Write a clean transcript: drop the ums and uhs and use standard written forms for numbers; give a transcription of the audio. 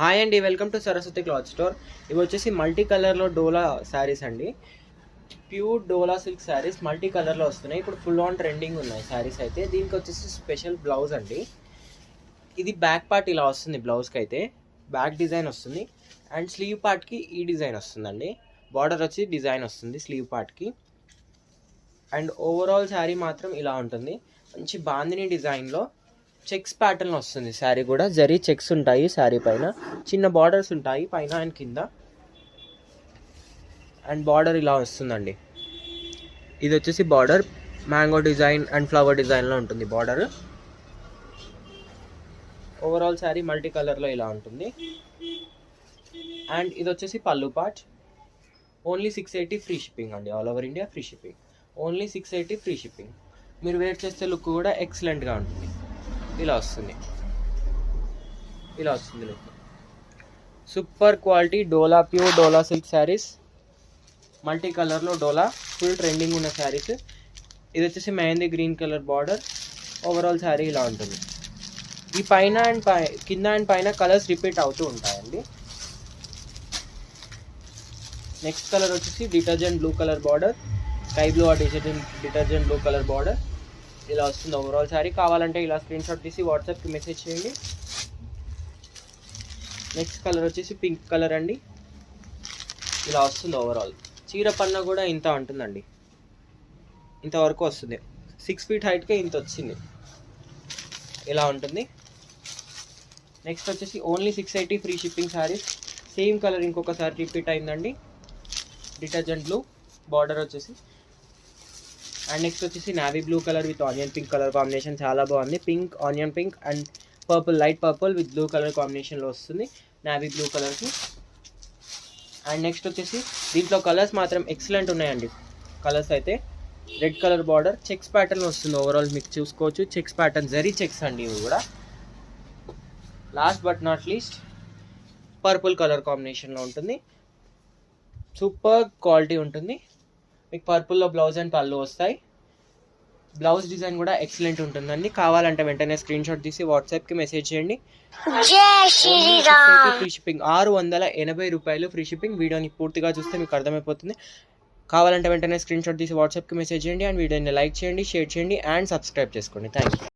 Hi అండి, welcome to Saraswati cloth store. ఇవి వచ్చేసి మల్టీ కలర్లో డోలా శారీస్ అండి. ప్యూర్ డోలా సిల్క్ శారీస్ మల్టీ కలర్లో వస్తున్నాయి. ఇప్పుడు ఫుల్ ఆన్ ట్రెండింగ్ ఉన్నాయి శారీస్ అయితే. దీనికి వచ్చేసి స్పెషల్ బ్లౌజ్ అండి. ఇది బ్యాక్ పార్ట్ ఇలా వస్తుంది. బ్లౌజ్కి అయితే బ్యాక్ డిజైన్ వస్తుంది అండ్ స్లీవ్ పార్ట్కి ఈ డిజైన్ వస్తుందండి. బార్డర్ వచ్చి డిజైన్ వస్తుంది స్లీవ్ పార్ట్కి. అండ్ ఓవరాల్ శారీ మాత్రం ఇలా ఉంటుంది. మంచి బాందిని డిజైన్లో చెక్స్ ప్యాటర్న్ వస్తుంది. శారీ కూడా జరీ చెక్స్ ఉంటాయి. శారీ పైన చిన్న బార్డర్స్ ఉంటాయి పైన అండ్ కింద. అండ్ బార్డర్ ఇలా వస్తుందండి. ఇది వచ్చేసి border mango design and flower డిజైన్లో ఉంటుంది బార్డర్. ఓవరాల్ శారీ మల్టీ కలర్లో ఇలా ఉంటుంది. అండ్ ఇది వచ్చేసి పళ్ళు పార్ట్. ఓన్లీ 680 ఫ్రీ షిప్పింగ్ అండి. All over India free shipping. Only 680 free shipping. మీరు వేర్ చేస్తే లుక్ కూడా ఎక్సలెంట్గా ఉంటుంది. ఇలా వస్తుంది లుక్. సూపర్ క్వాలిటీ డోలా, ప్యూర్ డోలా సిల్క్ శారీస్ మల్టీ కలర్లో డోలా ఫుల్ ట్రెండింగ్ ఉన్న శారీస్. ఇది వచ్చేసి mehndi green colour border. Overall sari ఇలా ఉంటుంది. ఈ పైన అండ్ కింద అండ్ పైన కలర్స్ రిపీట్ అవుతూ ఉంటాయండి. నెక్స్ట్ కలర్ వచ్చేసి detergent blue colour border. Sky blue ఆ డిటర్జెంట్ బ్లూ కలర్ బార్డర్. ఇలా వస్తుంది ఓవరాల్ శారీ. కావాలంటే ఇలా స్క్రీన్ షాట్ తీసి వాట్సాప్కి మెసేజ్ చేయండి. నెక్స్ట్ కలర్ వచ్చేసి పింక్ కలర్ అండి. ఇలా వస్తుంది ఓవరాల్. చీర పన్న కూడా ఇంత ఉంటుందండి. ఇంతవరకు వస్తుంది. 6 feet హైట్కే ఇంత వచ్చింది. ఇలా ఉంటుంది. నెక్స్ట్ వచ్చేసి only 680 free shipping saris. Same colour ఇంకొకసారి రిపీట్ అయిందండి. డిటర్జెంట్ బ్లూ బార్డర్ వచ్చేసి. అండ్ నెక్స్ట్ వచ్చేసి navy blue colour with onion pink colour combination చాలా బాగుంది. Pink, onion pink and purple, light purple with blue colour కాంబినేషన్లో వస్తుంది నావీ బ్లూ కలర్కి. And next వచ్చేసి దీంట్లో కలర్స్ మాత్రం ఎక్సలెంట్ ఉన్నాయండి. కలర్స్ అయితే red colour border checks pattern వస్తుంది. ఓవరాల్ మీకు చూసుకోవచ్చు చెక్స్ ప్యాటర్న్, జరీ చెక్స్ అండి ఇవి కూడా. Last but not least purple colour కాంబినేషన్లో ఉంటుంది. సూపర్ క్వాలిటీ ఉంటుంది. మీకు పర్పుల్లో బ్లౌజ్ అండ్ పళ్ళు వస్తాయి. బ్లౌజ్ డిజైన్ కూడా ఎక్సలెంట్ ఉంటుందండి. కావాలంటే వెంటనే స్క్రీన్ షాట్ తీసి వాట్సాప్కి మెసేజ్ చేయండి. ఫ్రీ షిప్పింగ్ 680 రూపాయలు ఫ్రీ షిప్పింగ్. వీడియోని పూర్తిగా చూస్తే మీకు అర్థమైపోతుంది. కావాలంటే వెంటనే స్క్రీన్ షాట్ తీసి వాట్సాప్కి మెసేజ్ చేయండి. అండ్ వీడియోని లైక్ చేయండి, షేర్ చేయండి అండ్ సబ్స్క్రైబ్ చేసుకోండి. Thank you.